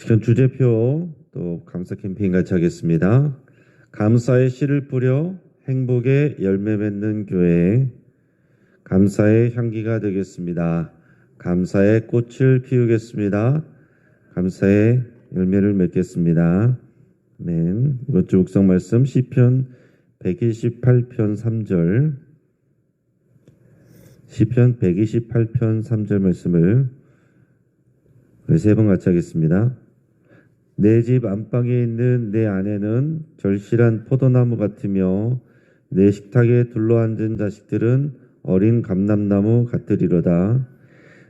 시간 주제표 또 감사 캠페인 같이 하겠습니다. 감사의 씨를 뿌려 행복의 열매 맺는 교회, 감사의 향기가 되겠습니다. 감사의 꽃을 피우겠습니다. 감사의 열매를 맺겠습니다. 아멘. 이번 주 묵상 말씀 시편 128편 3절, 시편 128편 3절 말씀을 세 번 같이 하겠습니다. 내 집 안방에 있는 내 아내는 절실한 포도나무 같으며 내 식탁에 둘러앉은 자식들은 어린 감람나무 같으리로다.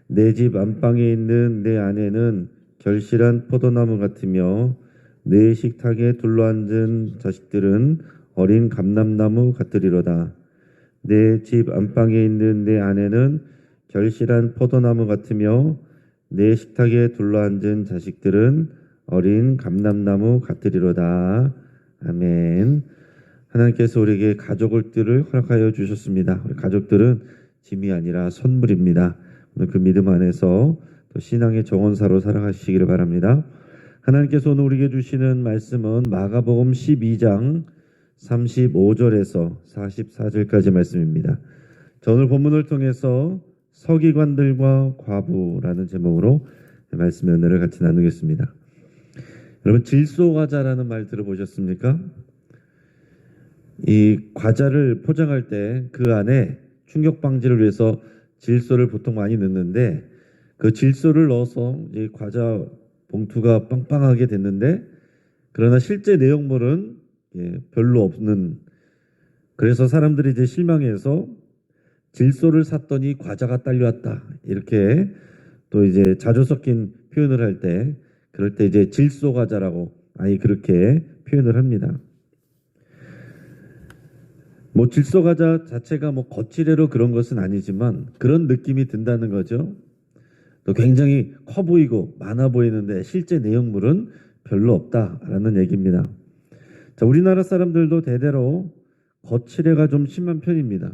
내 집 안방에 있는 내 아내는 절실한 포도나무 같으며 내 식탁에 둘러앉은 자식들은 어린 감람나무 같으리로다. 내 집 안방에 있는 내 아내는 절실한 포도나무 같으며 내 식탁에 둘러앉은 자식들은 어린 감람나무 같으리로다. 아멘. 하나님께서 우리에게 가족들을 허락하여 주셨습니다. 우리 가족들은 짐이 아니라 선물입니다. 오늘 그 믿음 안에서 또 신앙의 정원사로 살아가시기를 바랍니다. 하나님께서 오늘 우리에게 주시는 말씀은 마가복음 12장 35절에서 44절까지 말씀입니다. 오늘 본문을 통해서 서기관들과 과부라는 제목으로 말씀의 은혜를 같이 나누겠습니다. 여러분, 질소과자라는 말 들어보셨습니까? 이 과자를 포장할 때 그 안에 충격 방지를 위해서 질소를 보통 많이 넣는데, 그 질소를 넣어서 이 과자 봉투가 빵빵하게 됐는데, 그러나 실제 내용물은 별로 없는, 그래서 사람들이 이제 실망해서 질소를 샀더니 과자가 딸려왔다, 이렇게 또 이제 자주 섞인 표현을 할 때, 그럴 때 이제 질소 과자라고 아예 그렇게 표현을 합니다. 뭐 질소 과자 자체가 뭐 거치대로 그런 것은 아니지만 그런 느낌이 든다는 거죠. 또 굉장히 커 보이고 많아 보이는데 실제 내용물은 별로 없다라는 얘기입니다. 자, 우리나라 사람들도 대대로 거칠애가 좀 심한 편입니다.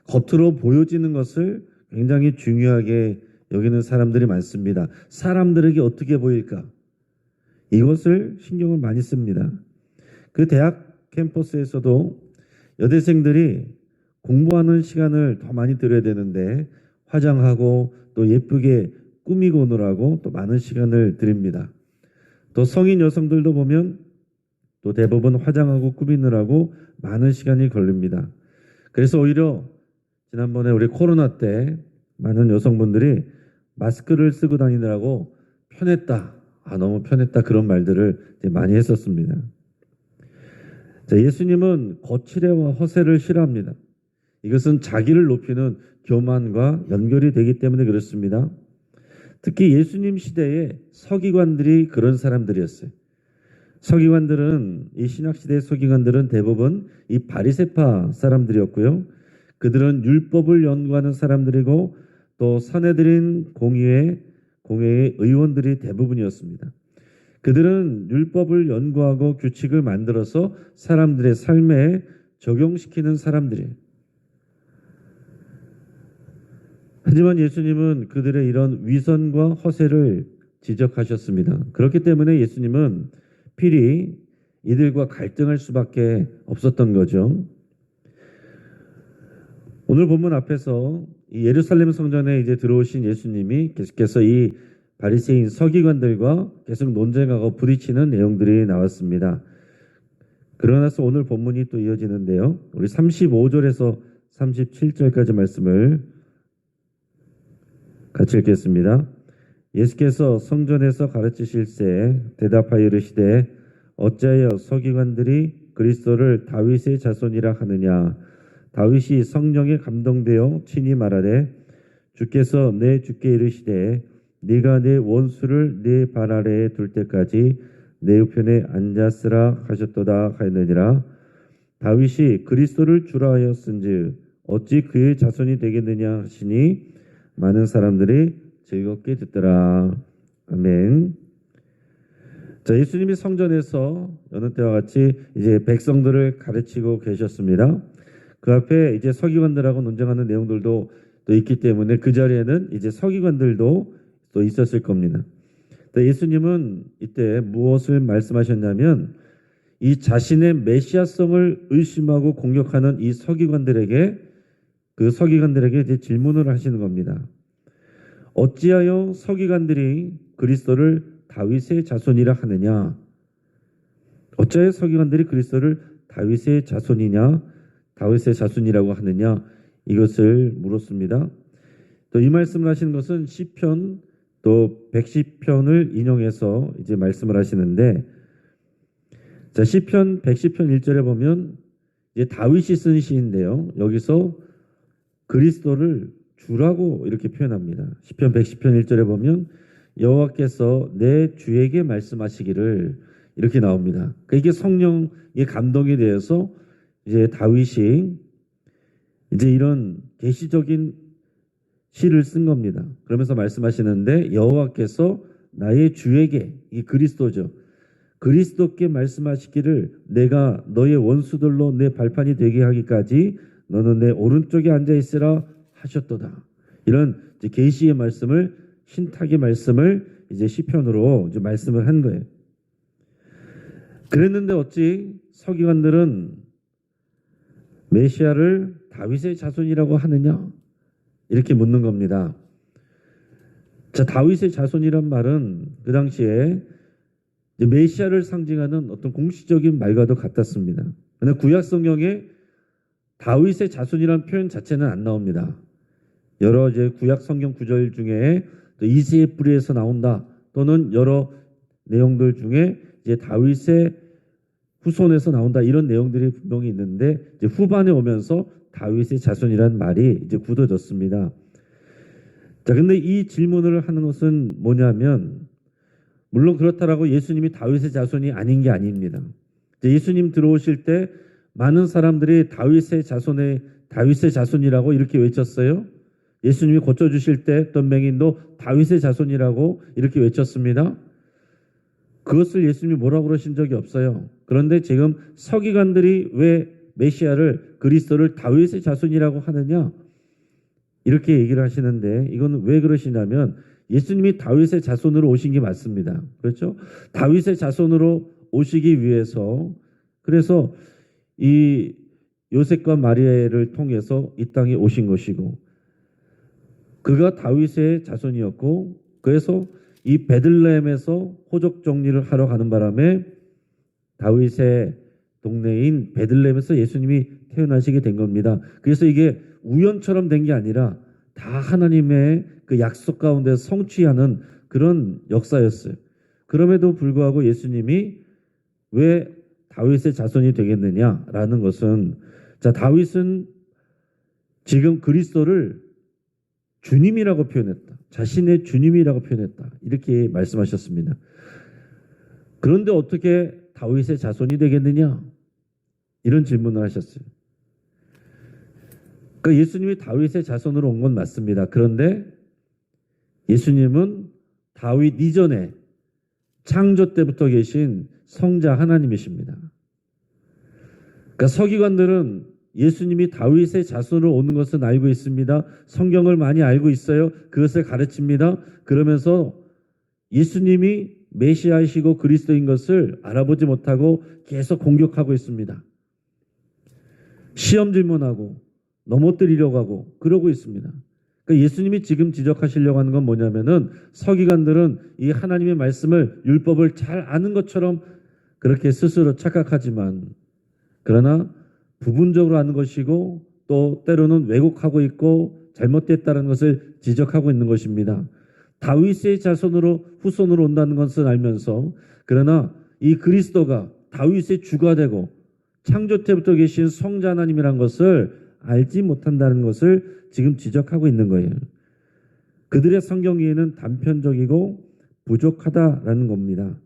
겉으로 보여지는 것을 굉장히 중요하게 여기는 사람들이 많습니다. 사람들에게 어떻게 보일까? 이것을 신경을 많이 씁니다. 그 대학 캠퍼스에서도 여대생들이 공부하는 시간을 더 많이 들여야 되는데 화장하고 또 예쁘게 꾸미고 오느라고 또 많은 시간을 드립니다. 또 성인 여성들도 보면 또 대부분 화장하고 꾸미느라고 많은 시간이 걸립니다. 그래서 오히려 지난번에 우리 코로나 때 많은 여성분들이 마스크를 쓰고 다니느라고 편했다, 너무 편했다, 그런 말들을 많이 했었습니다. 자, 예수님은 거칠애와 허세를 싫어합니다. 이것은 자기를 높이는 교만과 연결이 되기 때문에 그렇습니다. 특히 예수님 시대에 서기관들이 그런 사람들이었어요. 서기관들은, 이 신학시대의 서기관들은 대부분 이 바리새파 사람들이었고요. 그들은 율법을 연구하는 사람들이고 또 선해드린 공회의 의원들이 대부분이었습니다. 그들은 율법을 연구하고 규칙을 만들어서 사람들의 삶에 적용시키는 사람들이에요. 하지만 예수님은 그들의 이런 위선과 허세를 지적하셨습니다. 그렇기 때문에 예수님은 필히 이들과 갈등할 수밖에 없었던 거죠. 오늘 본문 앞에서 이 예루살렘 성전에 이제 들어오신 예수님이 계속해서 이 바리새인 서기관들과 계속 논쟁하고 부딪히는 내용들이 나왔습니다. 그러나서 오늘 본문이 또 이어지는데요. 우리 35절에서 37절까지 말씀을 같이 읽겠습니다. 예수께서 성전에서 가르치실새 대답하여 이르시되 어찌하여 서기관들이 그리스도를 다윗의 자손이라 하느냐. 다윗이 성령에 감동되어 친히 말하되 주께서 내 주께 이르시되 네가 내 원수를 네 발 아래에 둘 때까지 내 우편에 앉았으라 하셨도다 하였느니라. 다윗이 그리스도를 주라 하였은즉 어찌 그의 자손이 되겠느냐 하시니 많은 사람들이 즐겁게 듣더라. 아멘. 자, 예수님이 성전에서 여느 때와 같이 이제 백성들을 가르치고 계셨습니다. 그 앞에 이제 서기관들하고 논쟁하는 내용들도 또 있기 때문에 그 자리에는 이제 서기관들도 또 있었을 겁니다. 예수님은 이때 무엇을 말씀하셨냐면 이 자신의 메시아성을 의심하고 공격하는 이 서기관들에게 이제 질문을 하시는 겁니다. 어찌하여 서기관들이 그리스도를 다윗의 자손이라 하느냐? 어찌하여 서기관들이 그리스도를 다윗의 자손이라고 하느냐? 이것을 물었습니다. 또 이 말씀을 하시는 것은 시편 또 110편을 인용해서 이제 말씀을 하시는데, 자, 시편 110편 1절에 보면 이제 다윗이 쓴 시인데요. 여기서 그리스도를 주라고 이렇게 표현합니다. 시편 110편 1절에 보면 여호와께서 내 주에게 말씀하시기를 이렇게 나옵니다. 그러니까 이게 성령의 감동에 대해서 이제 다윗이 이제 이런 계시적인 시를 쓴 겁니다. 그러면서 말씀하시는데 여호와께서 나의 주에게, 이 그리스도죠. 그리스도께 말씀하시기를 내가 너의 원수들로 내 발판이 되게 하기까지 너는 내 오른쪽에 앉아 있으라 하셨도다. 이런 이제 계시의 말씀을, 신탁의 말씀을 이제 시편으로 이제 말씀을 한 거예요. 그랬는데 어찌 서기관들은 메시아를 다윗의 자손이라고 하느냐? 이렇게 묻는 겁니다. 자, 다윗의 자손이란 말은 그 당시에 메시아를 상징하는 어떤 공식적인 말과도 같았습니다. 그런데 구약 성경에 다윗의 자손이라는 표현 자체는 안 나옵니다. 여러 이제 구약 성경 구절 중에 또 이새의 뿌리에서 나온다, 또는 여러 내용들 중에 이제 다윗의 후손에서 나온다, 이런 내용들이 분명히 있는데 이제 후반에 오면서 다윗의 자손이라는 말이 이제 굳어졌습니다. 자, 근데 이 질문을 하는 것은 뭐냐면, 물론 그렇다라고 예수님이 다윗의 자손이 아닌 게 아닙니다. 예수님 들어오실 때 많은 사람들이 다윗의 자손이라고 이렇게 외쳤어요. 예수님이 고쳐주실 때 어떤 맹인도 다윗의 자손이라고 이렇게 외쳤습니다. 그것을 예수님이 뭐라고 그러신 적이 없어요. 그런데 지금 서기관들이 왜 메시아를, 그리스도를 다윗의 자손이라고 하느냐? 이렇게 얘기를 하시는데, 이건 왜 그러시냐면 예수님이 다윗의 자손으로 오신 게 맞습니다. 그렇죠? 다윗의 자손으로 오시기 위해서, 그래서 이 요셉과 마리아를 통해서 이 땅에 오신 것이고, 그가 다윗의 자손이었고, 그래서 이 베들레헴에서 호적 정리를 하러 가는 바람에 다윗의 동네인 베들레헴에서 예수님이 태어나시게 된 겁니다. 그래서 이게 우연처럼 된 게 아니라 다 하나님의 그 약속 가운데 성취하는 그런 역사였어요. 그럼에도 불구하고 예수님이 왜 다윗의 자손이 되겠느냐라는 것은, 자, 다윗은 지금 그리스도를 주님이라고 표현했다. 자신의 주님이라고 표현했다. 이렇게 말씀하셨습니다. 그런데 어떻게 다윗의 자손이 되겠느냐? 이런 질문을 하셨어요. 그러니까 예수님이 다윗의 자손으로 온 건 맞습니다. 그런데 예수님은 다윗 이전에 창조 때부터 계신 성자 하나님이십니다. 그러니까 서기관들은 예수님이 다윗의 자손으로 오는 것은 알고 있습니다. 성경을 많이 알고 있어요. 그것을 가르칩니다. 그러면서 예수님이 메시아이시고 그리스도인 것을 알아보지 못하고 계속 공격하고 있습니다. 시험 질문하고 넘어뜨리려고 하고 그러고 있습니다. 그러니까 예수님이 지금 지적하시려고 하는 건 뭐냐면은, 서기관들은 이 하나님의 말씀을, 율법을 잘 아는 것처럼 그렇게 스스로 착각하지만, 그러나 부분적으로 아는 것이고 또 때로는 왜곡하고 있고 잘못됐다는 것을 지적하고 있는 것입니다. 다윗의 자손으로, 후손으로 온다는 것을 알면서, 그러나 이 그리스도가 다윗의 주가 되고 창조 때부터 계신 성자 하나님이란 것을 알지 못한다는 것을 지금 지적하고 있는 거예요. 그들의 성경 이해는 단편적이고 부족하다라는 겁니다.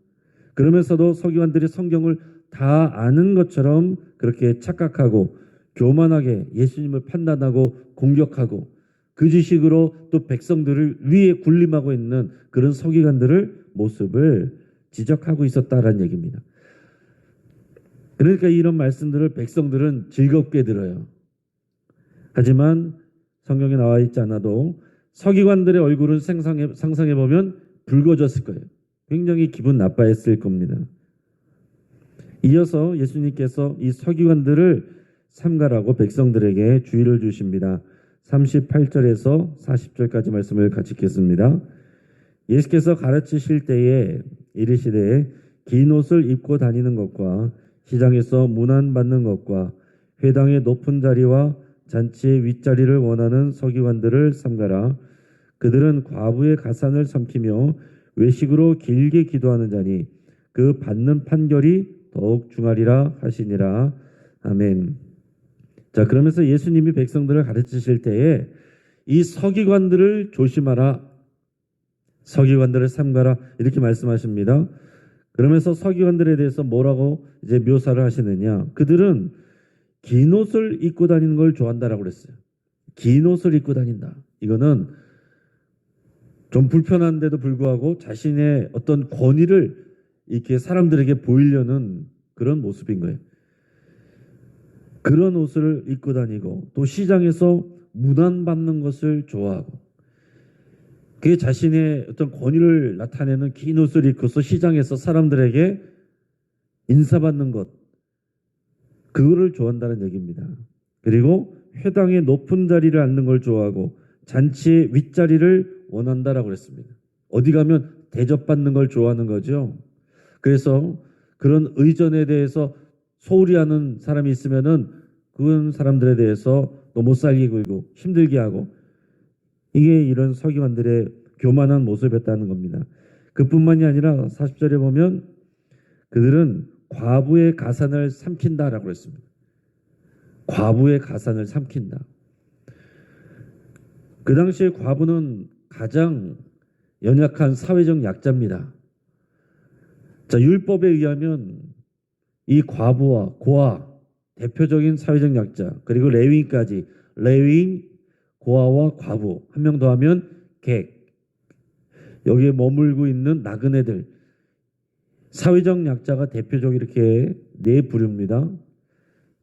그러면서도 서기관들이 성경을 다 아는 것처럼 그렇게 착각하고 교만하게 예수님을 판단하고 공격하고 그 지식으로 또 백성들을 위에 군림하고 있는 그런 서기관들을 모습을 지적하고 있었다라는 얘기입니다. 그러니까 이런 말씀들을 백성들은 즐겁게 들어요. 하지만 성경에 나와 있지 않아도 서기관들의 얼굴은 상상해 보면 붉어졌을 거예요. 굉장히 기분 나빠했을 겁니다. 이어서 예수님께서 이 서기관들을 삼가라고 백성들에게 주의를 주십니다. 38절에서 40절까지 말씀을 같이 읽겠습니다. 예수께서 가르치실 때에 이르시되 긴 옷을 입고 다니는 것과 시장에서 문안받는 것과 회당의 높은 자리와 잔치의 윗자리를 원하는 서기관들을 삼가라. 그들은 과부의 가산을 삼키며 외식으로 길게 기도하는 자니 그 받는 판결이 더욱 중하리라 하시니라. 아멘. 자, 그러면서 예수님이 백성들을 가르치실 때에 이 서기관들을 조심하라, 서기관들을 삼가라 이렇게 말씀하십니다. 그러면서 서기관들에 대해서 뭐라고 이제 묘사를 하시느냐? 그들은 긴 옷을 입고 다니는 걸 좋아한다라고 그랬어요. 긴 옷을 입고 다닌다. 이거는 좀 불편한데도 불구하고 자신의 어떤 권위를 이렇게 사람들에게 보이려는 그런 모습인 거예요. 그런 옷을 입고 다니고 또 시장에서 문안받는 것을 좋아하고 그게 자신의 어떤 권위를 나타내는 긴 옷을 입고서 시장에서 사람들에게 인사받는 것, 그거를 좋아한다는 얘기입니다. 그리고 회당의 높은 자리를 앉는 걸 좋아하고 잔치의 윗자리를 원한다라고 그랬습니다. 어디 가면 대접받는 걸 좋아하는 거죠. 그래서 그런 의전에 대해서 소홀히 하는 사람이 있으면은 그런 사람들에 대해서 또 못 살게 굴고 힘들게 하고, 이게 이런 서기관들의 교만한 모습이었다는 겁니다. 그뿐만이 아니라 40절에 보면 그들은 과부의 가산을 삼킨다라고 했습니다. 과부의 가산을 삼킨다. 그 당시에 과부는 가장 연약한 사회적 약자입니다. 자, 율법에 의하면 이 과부와 고아, 대표적인 사회적 약자, 그리고 레위인까지, 레위인, 고아와 과부, 한 명 더 하면 객, 여기에 머물고 있는 나그네들, 사회적 약자가 대표적 이렇게 네 부류입니다.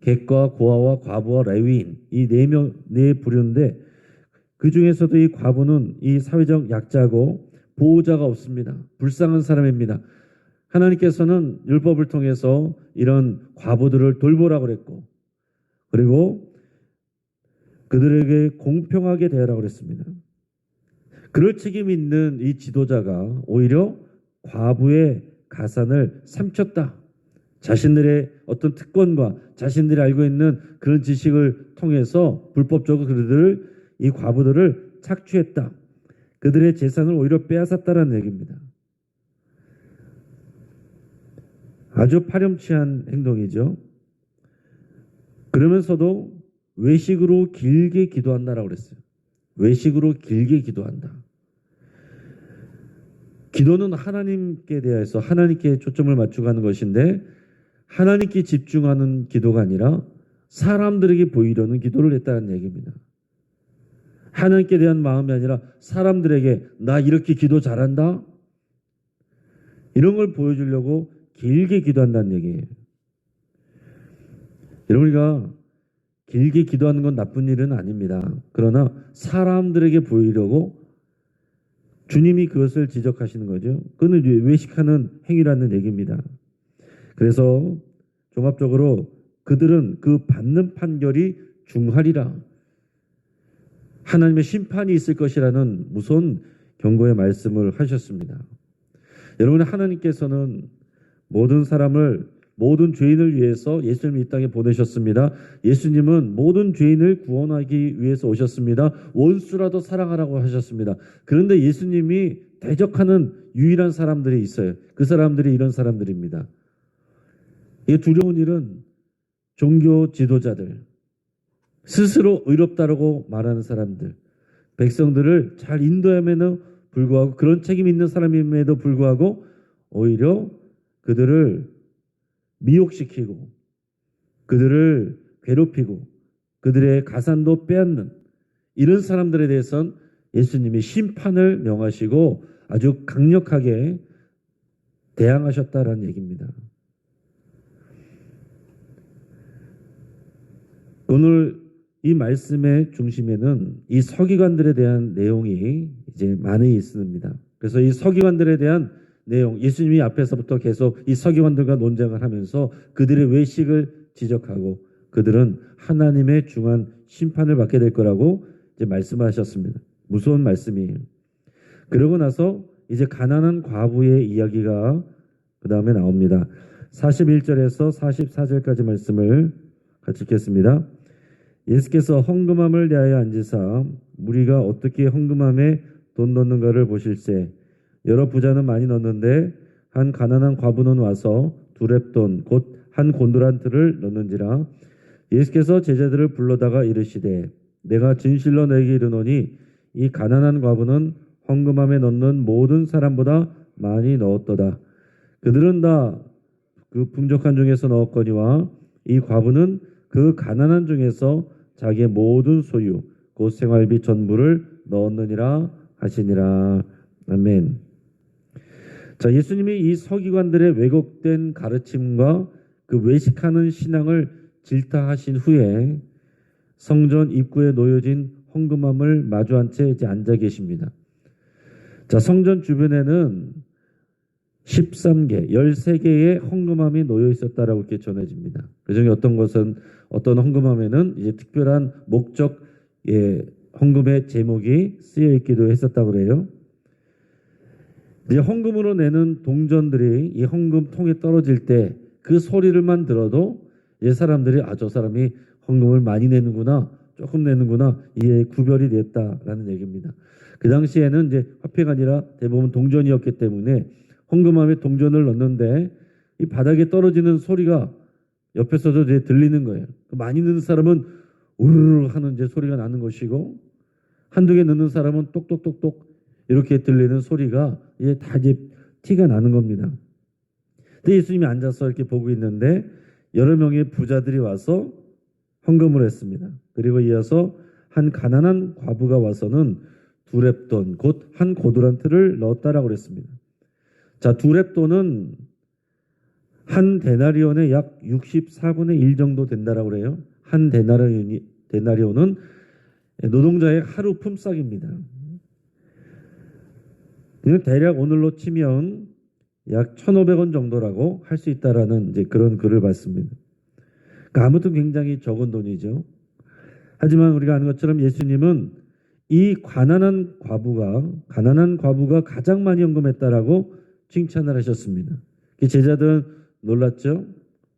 객과 고아와 과부와 레위인, 이 네 부류인데 그 중에서도 이 과부는 이 사회적 약자고 보호자가 없습니다. 불쌍한 사람입니다. 하나님께서는 율법을 통해서 이런 과부들을 돌보라고 그랬고, 그리고 그들에게 공평하게 대하라고 그랬습니다. 그럴 책임이 있는 이 지도자가 오히려 과부의 가산을 삼켰다. 자신들의 어떤 특권과 자신들이 알고 있는 그런 지식을 통해서 불법적으로 그들을, 이 과부들을 착취했다. 그들의 재산을 오히려 빼앗았다는 얘기입니다. 아주 파렴치한 행동이죠. 그러면서도 외식으로 길게 기도한다라고 그랬어요. 외식으로 길게 기도한다. 기도는 하나님께 대해서 하나님께 초점을 맞추고 하는 것인데, 하나님께 집중하는 기도가 아니라 사람들에게 보이려는 기도를 했다는 얘기입니다. 하나님께 대한 마음이 아니라 사람들에게 나 이렇게 기도 잘한다, 이런 걸 보여주려고 길게 기도한다는 얘기예요. 여러분, 우리가 길게 기도하는 건 나쁜 일은 아닙니다. 그러나 사람들에게 보이려고 주님이 그것을 지적하시는 거죠. 그건 외식하는 행위라는 얘기입니다. 그래서 종합적으로 그들은 그 받는 판결이 중하리라, 하나님의 심판이 있을 것이라는 무서운 경고의 말씀을 하셨습니다. 여러분, 하나님께서는 모든 사람을, 모든 죄인을 위해서 예수님을 이 땅에 보내셨습니다. 예수님은 모든 죄인을 구원하기 위해서 오셨습니다. 원수라도 사랑하라고 하셨습니다. 그런데 예수님이 대적하는 유일한 사람들이 있어요. 그 사람들이 이런 사람들입니다. 이 두려운 일은 종교 지도자들, 스스로 의롭다라고 말하는 사람들, 백성들을 잘 인도함에도 불구하고, 그런 책임 있는 사람임에도 불구하고 오히려 그들을 미혹시키고 그들을 괴롭히고 그들의 가산도 빼앗는 이런 사람들에 대해서는 예수님이 심판을 명하시고 아주 강력하게 대항하셨다라는 얘기입니다. 오늘 이 말씀의 중심에는 이 서기관들에 대한 내용이 이제 많이 있습니다. 그래서 이 서기관들에 대한 내용, 예수님이 앞에서부터 계속 이 서기관들과 논쟁을 하면서 그들의 외식을 지적하고 그들은 하나님의 중한 심판을 받게 될 거라고 이제 말씀하셨습니다. 무서운 말씀이에요. 그러고 나서 이제 가난한 과부의 이야기가 그 다음에 나옵니다. 41절에서 44절까지 말씀을 같이 읽겠습니다. 예수께서 헌금함을 대하여 앉으사 무리가 어떻게 헌금함에 돈 넣는가를 보실세. 여러 부자는 많이 넣는데 한 가난한 과부는 와서 두 렙돈 곧 한 곤두란트를 넣는지라. 예수께서 제자들을 불러다가 이르시되 내가 진실로 너에게 이르노니 이 가난한 과부는 헌금함에 넣는 모든 사람보다 많이 넣었도다. 그들은 다 그 풍족한 중에서 넣었거니와 이 과부는 그 가난한 중에서 자기의 모든 소유 곧 생활비 전부를 넣었느니라 하시니라. 아멘. 자, 예수님이 이 서기관들의 왜곡된 가르침과 그 외식하는 신앙을 질타하신 후에 성전 입구에 놓여진 헌금함을 마주 한 채 이제 앉아 계십니다. 자, 성전 주변에는 13개, 13개의 헌금함이 놓여 있었다라고 이렇게 전해집니다. 그중에 어떤 것은 어떤 헌금함에는 이제 특별한 목적의 헌금의 제목이 쓰여 있기도 했었다고 그래요. 이제 헌금으로 내는 동전들이 이 헌금통에 떨어질 때 그 소리를만 들어도 이 사람들이 저 사람이 헌금을 많이 내는구나, 조금 내는구나, 이에 구별이 됐다라는 얘기입니다. 그 당시에는 이제 화폐가 아니라 대부분 동전이었기 때문에 헌금함에 동전을 넣는데 이 바닥에 떨어지는 소리가 옆에서도 이제 들리는 거예요. 많이 넣는 사람은 우르르 하는 이제 소리가 나는 것이고 한두 개 넣는 사람은 똑똑똑똑 이렇게 들리는 소리가 이제 다 이제 티가 나는 겁니다. 근데 예수님이 앉아서 이렇게 보고 있는데 여러 명의 부자들이 와서 헌금을 했습니다. 그리고 이어서 한 가난한 과부가 와서는 두 렙돈 곧 한 고두란트를 넣었다라고 그랬습니다. 자, 두 렙돈은 한 데나리온의 약 64분의 1 정도 된다라고 그래요. 한 데나리온은 노동자의 하루 품삯입니다. 대략 오늘로 치면 약 1,500원 정도라고 할 수 있다라는 이제 그런 글을 봤습니다. 그러니까 아무튼 굉장히 적은 돈이죠. 하지만 우리가 아는 것처럼 예수님은 이 가난한 과부가 가장 많이 헌금했다라고 칭찬을 하셨습니다. 제자들은 놀랐죠.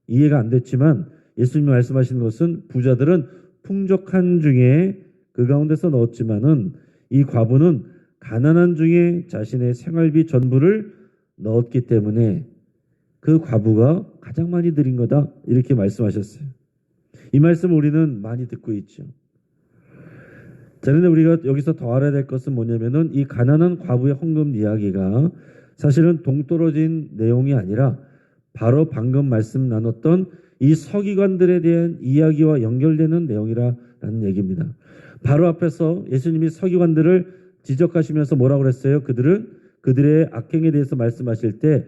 이해가 안 됐지만 예수님이 말씀하시는 것은 부자들은 풍족한 중에 그 가운데서 넣었지만은 이 과부는 가난한 중에 자신의 생활비 전부를 넣었기 때문에 그 과부가 가장 많이 드린 거다 이렇게 말씀하셨어요. 이 말씀을 우리는 많이 듣고 있죠. 자, 그런데 우리가 여기서 더 알아야 될 것은 뭐냐면은 이 가난한 과부의 헌금 이야기가 사실은 동떨어진 내용이 아니라 바로 방금 말씀 나눴던 이 서기관들에 대한 이야기와 연결되는 내용이라는 얘기입니다. 바로 앞에서 예수님이 서기관들을 지적하시면서 뭐라고 그랬어요? 그들의 악행에 대해서 말씀하실 때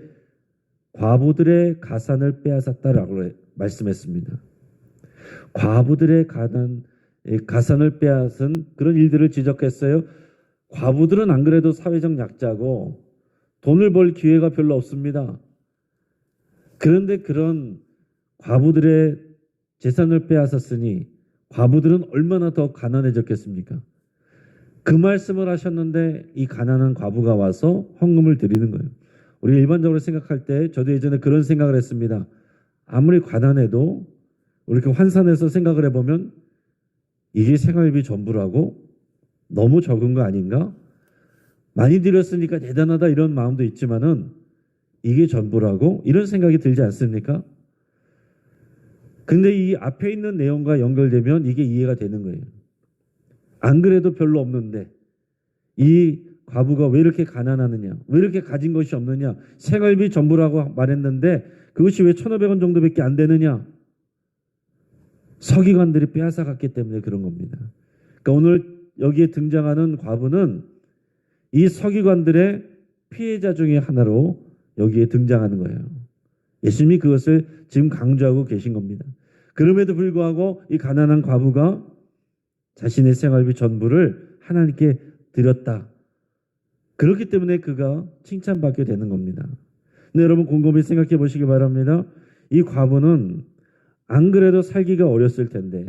과부들의 가산을 빼앗았다라고 말씀했습니다. 과부들의 가산을 빼앗은 그런 일들을 지적했어요. 과부들은 안 그래도 사회적 약자고 돈을 벌 기회가 별로 없습니다. 그런데 그런 과부들의 재산을 빼앗았으니 과부들은 얼마나 더 가난해졌겠습니까? 그 말씀을 하셨는데 이 가난한 과부가 와서 헌금을 드리는 거예요. 우리가 일반적으로 생각할 때 저도 예전에 그런 생각을 했습니다. 아무리 가난해도 이렇게 환산해서 생각을 해보면 이게 생활비 전부라고? 너무 적은 거 아닌가? 많이 드렸으니까 대단하다 이런 마음도 있지만은 이게 전부라고? 이런 생각이 들지 않습니까? 근데 이 앞에 있는 내용과 연결되면 이게 이해가 되는 거예요. 안 그래도 별로 없는데 이 과부가 왜 이렇게 가난하느냐? 왜 이렇게 가진 것이 없느냐? 생활비 전부라고 말했는데 그것이 왜 1,500원 정도밖에 안 되느냐? 서기관들이 빼앗아갔기 때문에 그런 겁니다. 그러니까 오늘 여기에 등장하는 과부는 이 서기관들의 피해자 중에 하나로 여기에 등장하는 거예요. 예수님이 그것을 지금 강조하고 계신 겁니다. 그럼에도 불구하고 이 가난한 과부가 자신의 생활비 전부를 하나님께 드렸다. 그렇기 때문에 그가 칭찬받게 되는 겁니다. 근데 여러분 곰곰이 생각해 보시기 바랍니다. 이 과부는 안 그래도 살기가 어렸을 텐데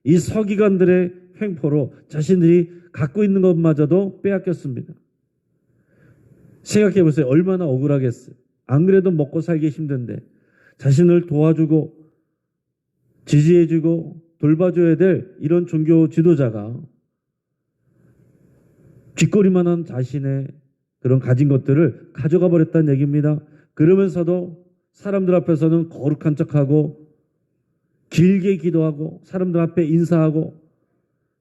이 서기관들의 횡포로 자신들이 갖고 있는 것마저도 빼앗겼습니다. 생각해 보세요. 얼마나 억울하겠어요. 안 그래도 먹고 살기 힘든데 자신을 도와주고 지지해주고 돌봐줘야 될 이런 종교 지도자가 쥐꼬리만한 자신의 그런 가진 것들을 가져가 버렸다는 얘기입니다. 그러면서도 사람들 앞에서는 거룩한 척하고 길게 기도하고 사람들 앞에 인사하고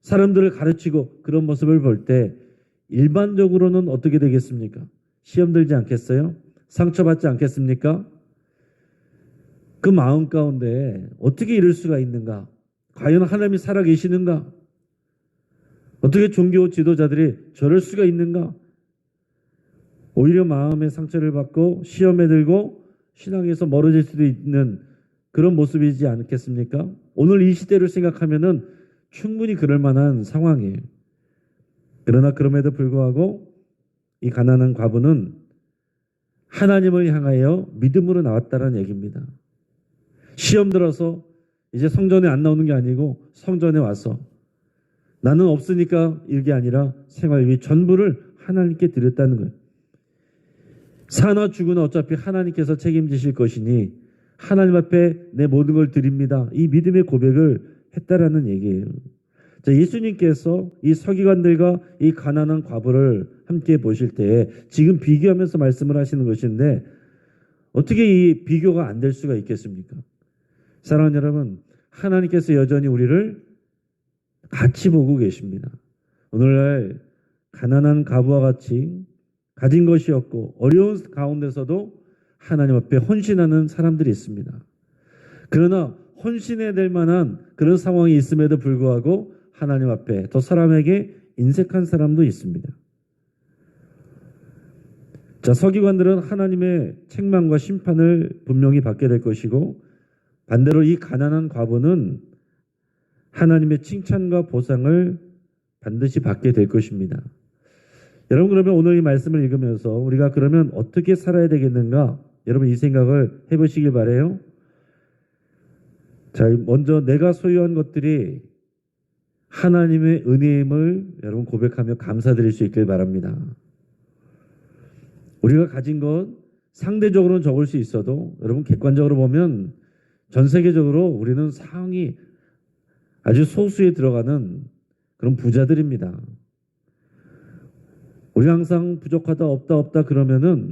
사람들을 가르치고 그런 모습을 볼 때 일반적으로는 어떻게 되겠습니까? 시험 들지 않겠어요? 상처받지 않겠습니까? 그 마음 가운데 어떻게 이럴 수가 있는가? 과연 하나님이 살아계시는가? 어떻게 종교 지도자들이 저럴 수가 있는가? 오히려 마음의 상처를 받고 시험에 들고 신앙에서 멀어질 수도 있는 그런 모습이지 않겠습니까? 오늘 이 시대를 생각하면은 충분히 그럴 만한 상황이에요. 그러나 그럼에도 불구하고 이 가난한 과부는 하나님을 향하여 믿음으로 나왔다는 얘기입니다. 시험 들어서 이제 성전에 안 나오는 게 아니고 성전에 와서 나는 없으니까 이게 아니라 생활비 전부를 하나님께 드렸다는 거예요. 사나 죽으나 어차피 하나님께서 책임지실 것이니 하나님 앞에 내 모든 걸 드립니다. 이 믿음의 고백을 했다라는 얘기예요. 자, 예수님께서 이 서기관들과 이 가난한 과부를 함께 보실 때 지금 비교하면서 말씀을 하시는 것인데 어떻게 이 비교가 안 될 수가 있겠습니까? 사랑하는 여러분, 하나님께서 여전히 우리를 같이 보고 계십니다. 오늘날 가난한 과부와 같이 가진 것이 없고 어려운 가운데서도 하나님 앞에 헌신하는 사람들이 있습니다. 그러나 헌신해야 될 만한 그런 상황이 있음에도 불구하고 하나님 앞에 또 사람에게 인색한 사람도 있습니다. 자, 서기관들은 하나님의 책망과 심판을 분명히 받게 될 것이고 반대로 이 가난한 과부는 하나님의 칭찬과 보상을 반드시 받게 될 것입니다. 여러분 그러면 오늘 이 말씀을 읽으면서 우리가 그러면 어떻게 살아야 되겠는가? 여러분 이 생각을 해보시길 바라요. 자, 먼저 내가 소유한 것들이 하나님의 은혜임을 여러분 고백하며 감사드릴 수 있길 바랍니다. 우리가 가진 것 상대적으로는 적을 수 있어도 여러분 객관적으로 보면 전 세계적으로 우리는 상위 아주 소수에 들어가는 그런 부자들입니다. 우리 항상 부족하다 없다 그러면은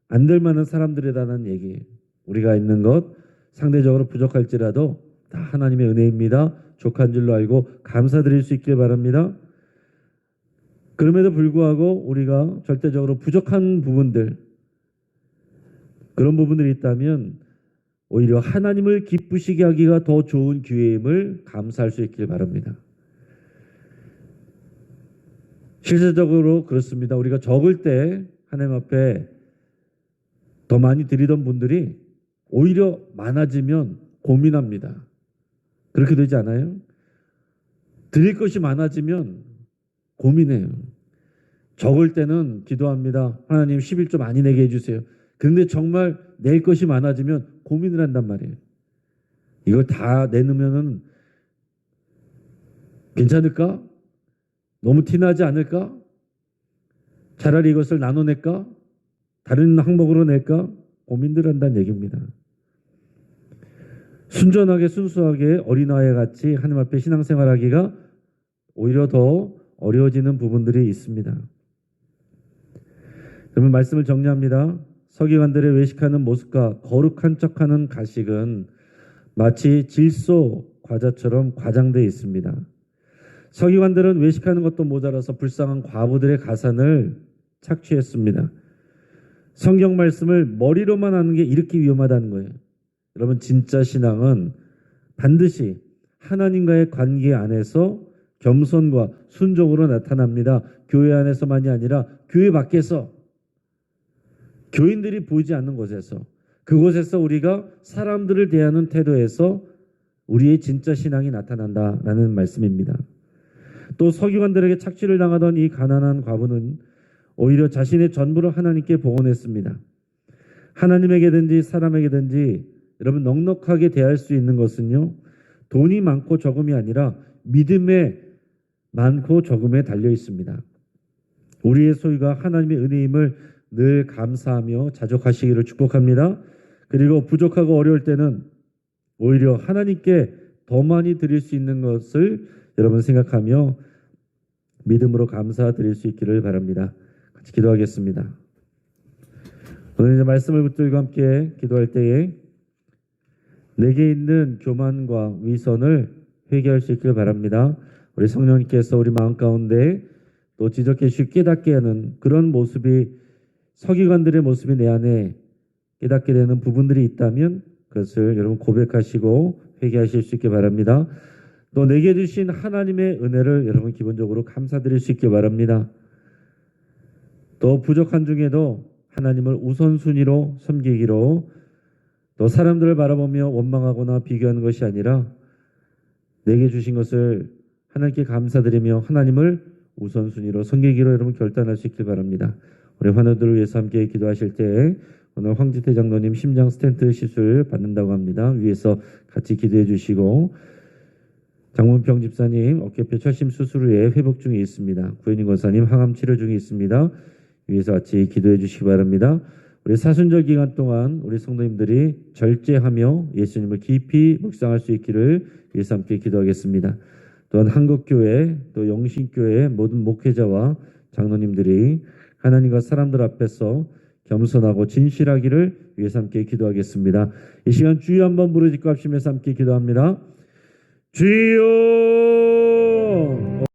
안 될 만한 사람들이라는 얘기. 우리가 있는 것 상대적으로 부족할지라도 다 하나님의 은혜입니다. 족한 줄로 알고 감사드릴 수 있길 바랍니다. 그럼에도 불구하고 우리가 절대적으로 부족한 부분들 그런 부분들이 있다면 오히려 하나님을 기쁘시게 하기가 더 좋은 기회임을 감사할 수 있길 바랍니다. 실질적으로 그렇습니다. 우리가 적을 때 하나님 앞에 더 많이 드리던 분들이 오히려 많아지면 고민합니다. 그렇게 되지 않아요? 드릴 것이 많아지면 고민해요. 적을 때는 기도합니다. 하나님 11조 많이 내게 해주세요. 그런데 정말 낼 것이 많아지면 고민을 한단 말이에요. 이걸 다 내놓으면 괜찮을까? 너무 티나지 않을까? 차라리 이것을 나눠낼까? 다른 항목으로 낼까? 고민들 한다는 얘기입니다. 순전하게 순수하게 어린아이 같이 하나님 앞에 신앙생활하기가 오히려 더 어려워지는 부분들이 있습니다. 그러면 말씀을 정리합니다. 서기관들의 외식하는 모습과 거룩한 척하는 가식은 마치 질소 과자처럼 과장되어 있습니다. 서기관들은 외식하는 것도 모자라서 불쌍한 과부들의 가산을 착취했습니다. 성경 말씀을 머리로만 하는 게 이렇게 위험하다는 거예요. 여러분 진짜 신앙은 반드시 하나님과의 관계 안에서 겸손과 순종으로 나타납니다. 교회 안에서만이 아니라 교회 밖에서 교인들이 보이지 않는 곳에서 그곳에서 우리가 사람들을 대하는 태도에서 우리의 진짜 신앙이 나타난다라는 말씀입니다. 또 서기관들에게 착취를 당하던 이 가난한 과부는 오히려 자신의 전부를 하나님께 봉헌했습니다. 하나님에게든지 사람에게든지 여러분 넉넉하게 대할 수 있는 것은요, 돈이 많고 적음이 아니라 믿음에 많고 적음에 달려 있습니다. 우리의 소유가 하나님의 은혜임을 늘 감사하며 자족하시기를 축복합니다. 그리고 부족하고 어려울 때는 오히려 하나님께 더 많이 드릴 수 있는 것을 여러분 생각하며 믿음으로 감사드릴 수 있기를 바랍니다. 같이 기도하겠습니다. 오늘 이제 말씀을 붙들고 함께 기도할 때에 내게 있는 교만과 위선을 회개할 수 있기를 바랍니다. 우리 성령님께서 우리 마음 가운데 또 지적해 주시고 깨닫게 하는 그런 모습이, 서기관들의 모습이 내 안에 깨닫게 되는 부분들이 있다면 그것을 여러분 고백하시고 회개하실 수 있게 바랍니다. 또 내게 주신 하나님의 은혜를 여러분 기본적으로 감사드릴 수 있게 바랍니다. 또 부족한 중에도 하나님을 우선순위로 섬기기로, 또 사람들을 바라보며 원망하거나 비교하는 것이 아니라 내게 주신 것을 하나님께 감사드리며 하나님을 우선순위로 섬기기로 여러분 결단할 수 있길 바랍니다. 우리 환우들을 위해서 함께 기도하실 때 오늘 황지태 장로님 심장 스텐트 시술 받는다고 합니다. 위에서 같이 기도해 주시고, 장문평 집사님 어깨뼈 철심 수술 후에 회복 중에 있습니다. 구현인 권사님 항암 치료 중에 있습니다. 위에서 같이 기도해 주시기 바랍니다. 우리 사순절 기간 동안 우리 성도님들이 절제하며 예수님을 깊이 묵상할 수 있기를 위해서 함께 기도하겠습니다. 또한 한국교회 또 영신교회 모든 목회자와 장로님들이 하나님과 사람들 앞에서 겸손하고 진실하기를 위해서 함께 기도하겠습니다. 이 시간 주여 한번 부르짖고 합심해서 함께 기도합니다. 주여